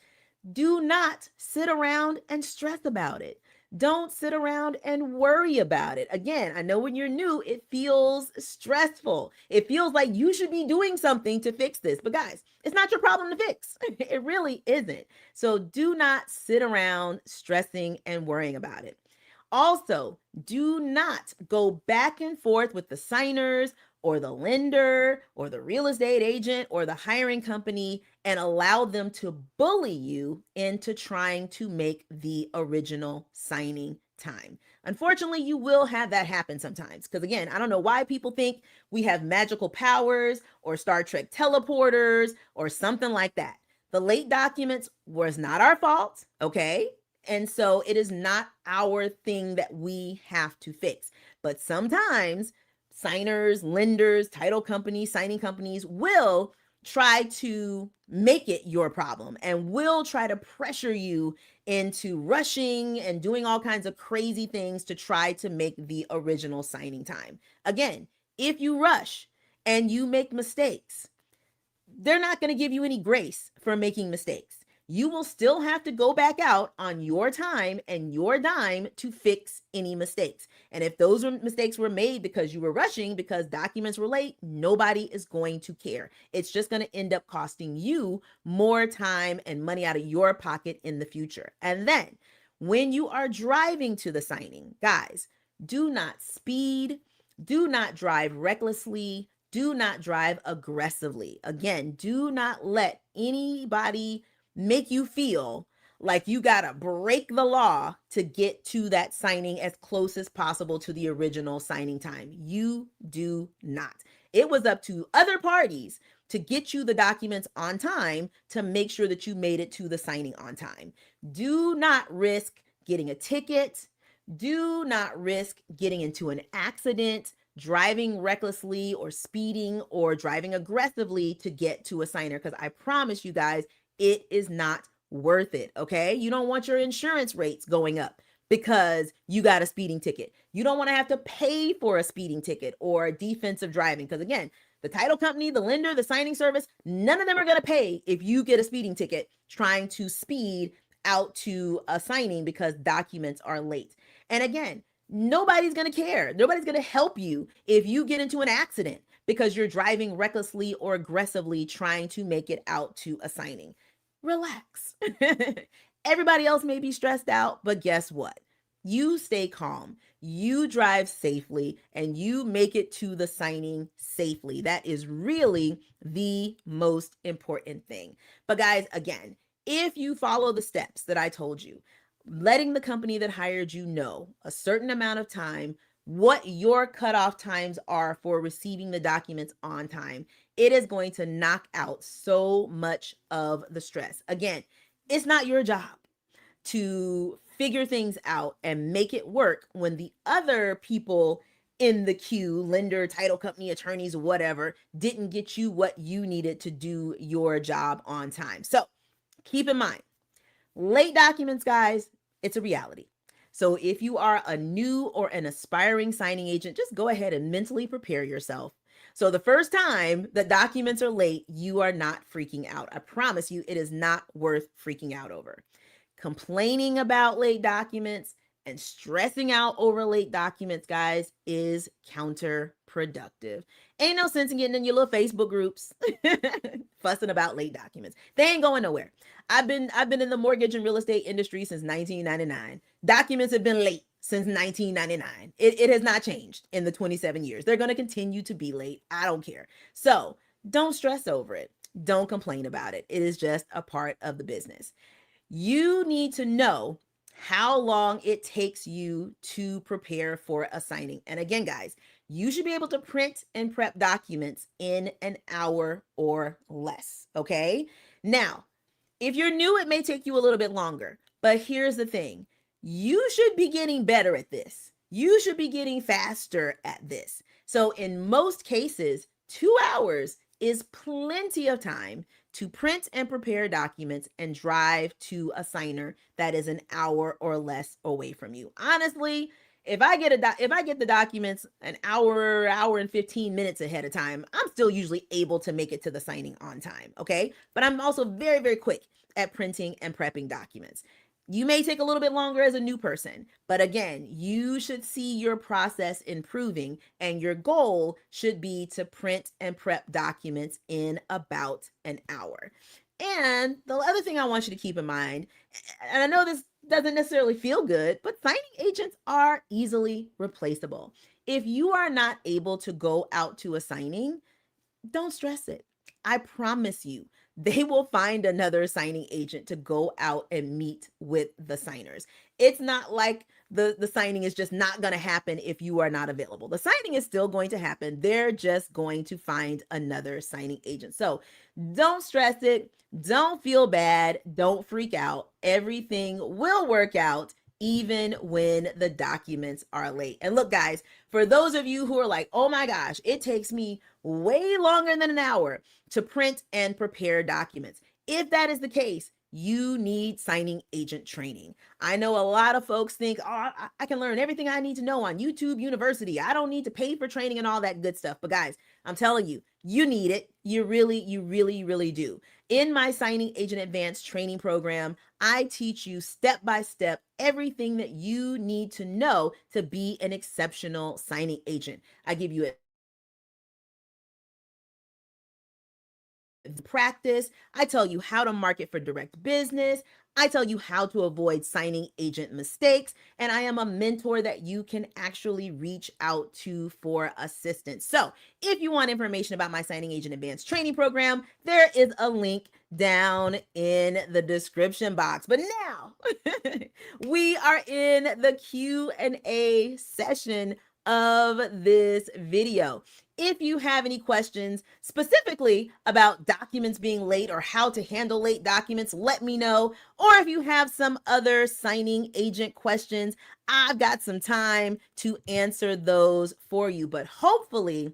Do not sit around and stress about it. Don't sit around and worry about it. Again, I know when you're new, it feels stressful. It feels like you should be doing something to fix this. But guys, it's not your problem to fix. It really isn't. So do not sit around stressing and worrying about it. Also, do not go back and forth with the signers or the lender or the real estate agent or the hiring company and allow them to bully you into trying to make the original signing time. Unfortunately, you will have that happen sometimes because, again, I don't know why people think we have magical powers or Star Trek teleporters or something like that. The late documents was not our fault, okay? And so it is not our thing that we have to fix. But sometimes signers, lenders, title companies, signing companies will try to make it your problem and will try to pressure you into rushing and doing all kinds of crazy things to try to make the original signing time. Again, if you rush and you make mistakes, they're not going to give you any grace for making mistakes. You will still have to go back out on your time and your dime to fix any mistakes. And if those mistakes were made because you were rushing, because documents were late, nobody is going to care. It's just going to end up costing you more time and money out of your pocket in the future. And then when you are driving to the signing, guys, do not speed, do not drive recklessly, do not drive aggressively. Again, do not let anybody make you feel Like you got to break the law to get to that signing as close as possible to the original signing time. You do not. It was up to other parties to get you the documents on time to make sure that you made it to the signing on time. Do not risk getting a ticket. Do not risk getting into an accident, driving recklessly or speeding or driving aggressively to get to a signer, because I promise you guys, it is not worth it. Okay. You don't want your insurance rates going up because you got a speeding ticket. You don't want to have to pay for a speeding ticket or defensive driving. Because again, the title company, the lender, the signing service, none of them are going to pay if you get a speeding ticket trying to speed out to a signing because documents are late. And again, nobody's going to care. Nobody's going to help you if you get into an accident because you're driving recklessly or aggressively trying to make it out to a signing. Relax. Everybody else may be stressed out, but guess what? You stay calm, you drive safely, and you make it to the signing safely. That is really the most important thing. But guys, again, if you follow the steps that I told you, letting the company that hired you know a certain amount of time what your cutoff times are for receiving the documents on time, it is going to knock out so much of the stress. Again, it's not your job to figure things out and make it work when the other people in the queue, lender, title company, attorneys, whatever, didn't get you what you needed to do your job on time. So keep in mind, late documents, guys, it's a reality. So if you are a new or an aspiring signing agent, just go ahead and mentally prepare yourself. So the first time the documents are late, you are not freaking out. I promise you, it is not worth freaking out over. Complaining about late documents and stressing out over late documents, guys, is counterproductive. Ain't no sense in getting in your little Facebook groups fussing about late documents. They ain't going nowhere. I've been in the mortgage and real estate industry since 1999. Documents have been late since 1999. It has not changed in the 27 years. They're going to continue to be late. I don't care. So don't stress over it. Don't complain about it. It is just a part of the business. You need to know how long it takes you to prepare for a signing. And again, guys, you should be able to print and prep documents in an hour or less. Okay. Now, if you're new, it may take you a little bit longer, but here's the thing. You should be getting better at this. You should be getting faster at this. So in most cases, 2 hours is plenty of time to print and prepare documents and drive to a signer that is an hour or less away from you. Honestly, if I get the documents an hour and 15 minutes ahead of time, I'm still usually able to make it to the signing on time, okay? But I'm also very, very quick at printing and prepping documents. You may take a little bit longer as a new person, but again, you should see your process improving, and your goal should be to print and prep documents in about an hour. And the other thing I want you to keep in mind, and I know this doesn't necessarily feel good, but signing agents are easily replaceable. If you are not able to go out to a signing, don't stress it. I promise you, they will find another signing agent to go out and meet with the signers. It's not like the signing is just not going to happen if you are not available. The signing is still going to happen. They're just going to find another signing agent. So don't stress it. Don't feel bad. Don't freak out. Everything will work out even when the documents are late. And look, guys, for those of you who are like, oh my gosh, it takes me way longer than an hour to print and prepare documents. If that is the case, you need signing agent training. I know a lot of folks think, oh, I can learn everything I need to know on YouTube University. I don't need to pay for training and all that good stuff. But guys, I'm telling you, you need it. You really do. In my Signing Agent Advanced training program, I teach you step by step everything that you need to know to be an exceptional signing agent. I give you practice. I tell you how to market for direct business. I tell you how to avoid signing agent mistakes, and I am a mentor that you can actually reach out to for assistance. So, if you want information about my signing agent advanced training program, there is a link down in the description box. But now, we are in the Q&A session of this video. If you have any questions specifically about documents being late or how to handle late documents, let me know. Or if you have some other signing agent questions, I've got some time to answer those for you. But hopefully,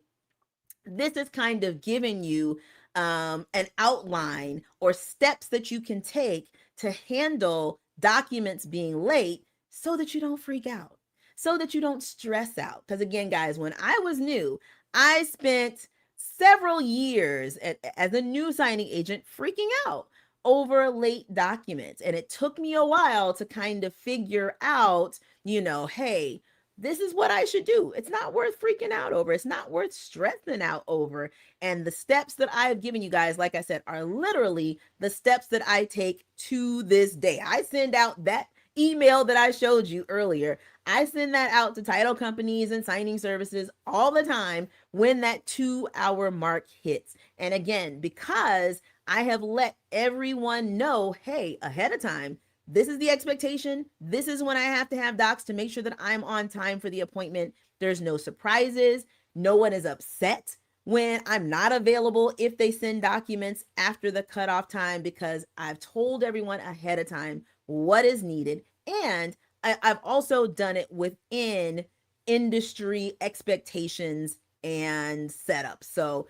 this is kind of giving you an outline or steps that you can take to handle documents being late so that you don't freak out, so that you don't stress out. Because again, guys, when I was new, I spent several years as a new signing agent freaking out over late documents. And it took me a while to kind of figure out, hey, this is what I should do. It's not worth freaking out over. It's not worth stressing out over. And the steps that I've given you guys, like I said, are literally the steps that I take to this day. I send out that email that I showed you earlier. I send that out to title companies and signing services all the time when that 2-hour mark hits. And again, because I have let everyone know, hey, ahead of time, this is the expectation. This is when I have to have docs to make sure that I'm on time for the appointment. There's no surprises. No one is upset when I'm not available if they send documents after the cutoff time, because I've told everyone ahead of time what is needed. And I've also done it within industry expectations and setup. So,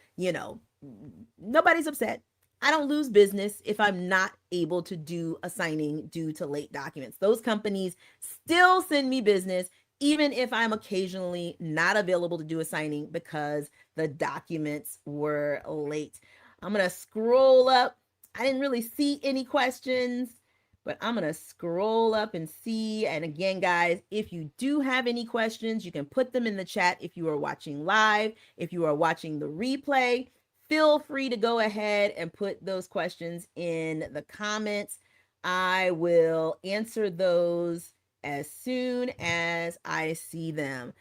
nobody's upset. I don't lose business if I'm not able to do a signing due to late documents. Those companies still send me business, even if I'm occasionally not available to do a signing because the documents were late. I'm going to scroll up. I didn't really see any questions, but I'm going to scroll up and see. And again, guys, if you do have any questions, you can put them in the chat if you are watching live. If you are watching the replay, feel free to go ahead and put those questions in the comments. I will answer those as soon as I see them.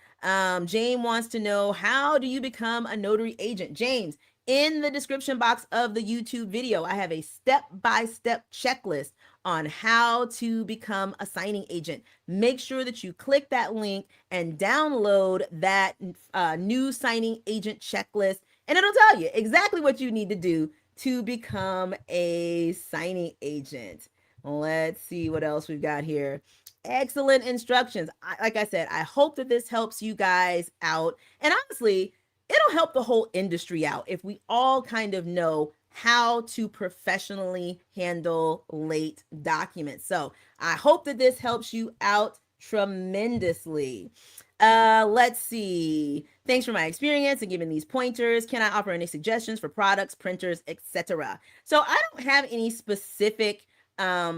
James wants to know, how do you become a notary agent? James, in the description box of the YouTube video, I have a step-by-step checklist on how to become a signing agent. Make sure that you click that link and download that new signing agent checklist, and it'll tell you exactly what you need to do to become a signing agent. Let's see what else we've got here. Excellent instructions. Like I said, I hope that this helps you guys out. And honestly, it'll help the whole industry out if we all kind of know how to professionally handle late documents. So I hope that this helps you out tremendously. Let's see. Thanks for my experience and giving these pointers. Can I offer any suggestions for products, printers, etc.? So I don't have any specific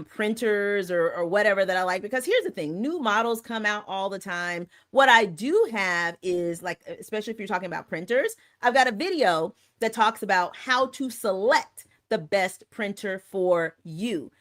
printers or whatever that I like, because here's the thing, new models come out all the time. What I do have is, like, especially if you're talking about printers, I've got a video that talks about how to select the best printer for you.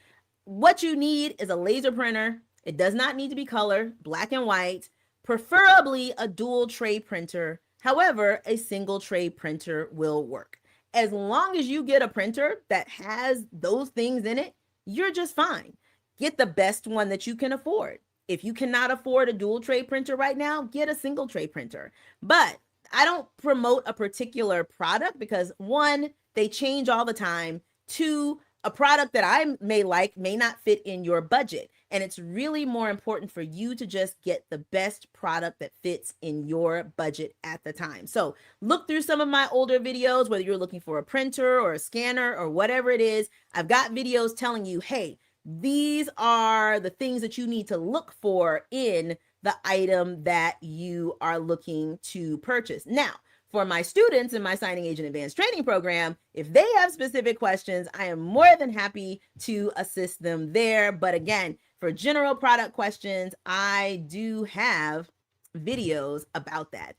What you need is a laser printer. It does not need to be color, black and white, preferably a dual tray printer. However, a single tray printer will work. As long as you get a printer that has those things in it, you're just fine. Get the best one that you can afford. If you cannot afford a dual tray printer right now, get a single tray printer. But I don't promote a particular product because, one, they change all the time. Two, a product that I may like may not fit in your budget. And it's really more important for you to just get the best product that fits in your budget at the time. So look through some of my older videos, whether you're looking for a printer or a scanner or whatever it is. I've got videos telling you, hey, these are the things that you need to look for in the item that you are looking to purchase. Now, for my students in my Signing Agent Advanced Training Program, if they have specific questions, I am more than happy to assist them there. But again, for general product questions, I do have videos about that.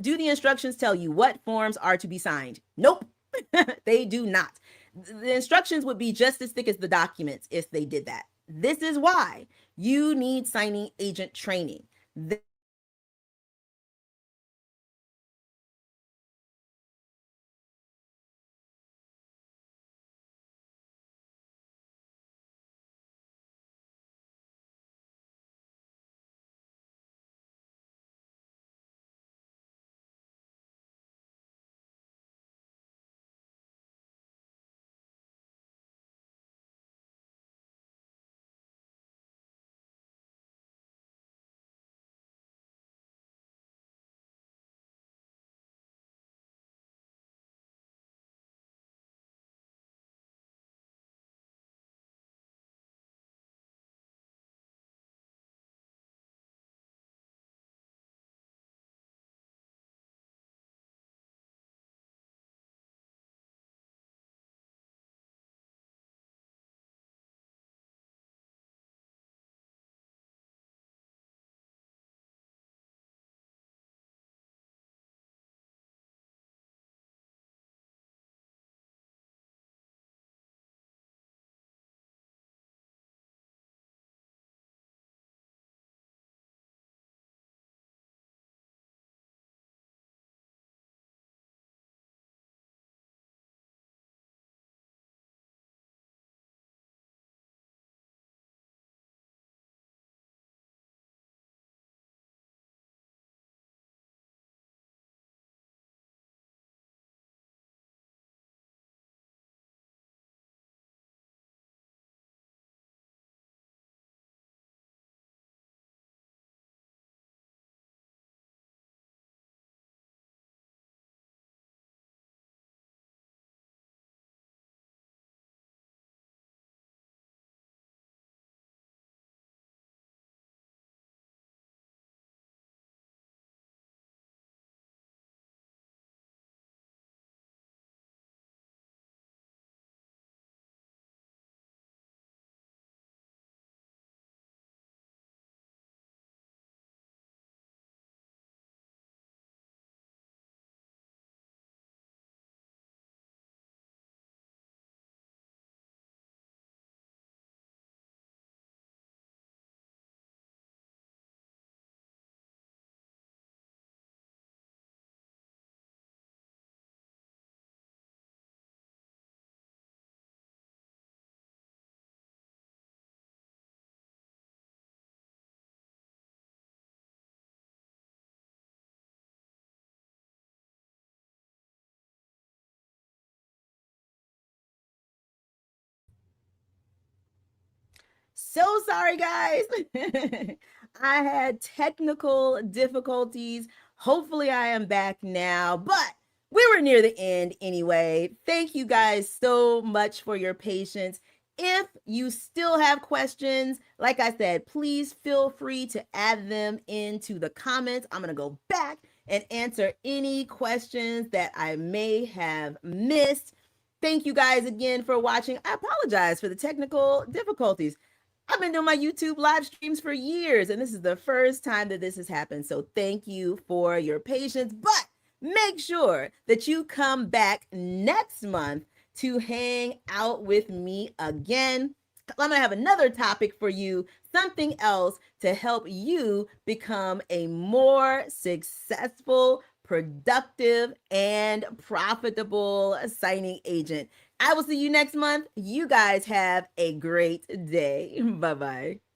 Do the instructions tell you what forms are to be signed? Nope, they do not. The instructions would be just as thick as the documents if they did that. This is why you need signing agent training. So sorry, guys. I had technical difficulties. Hopefully, I am back now, but we were near the end anyway. Thank you guys so much for your patience. If you still have questions, like I said, please feel free to add them into the comments. I'm going to go back and answer any questions that I may have missed. Thank you guys again for watching. I apologize for the technical difficulties. I've been doing my YouTube live streams for years, and this is the first time that this has happened. So thank you for your patience. But make sure that you come back next month to hang out with me again. I'm going to have another topic for you, something else to help you become a more successful, productive, and profitable signing agent. I will see you next month. You guys have a great day. Bye bye.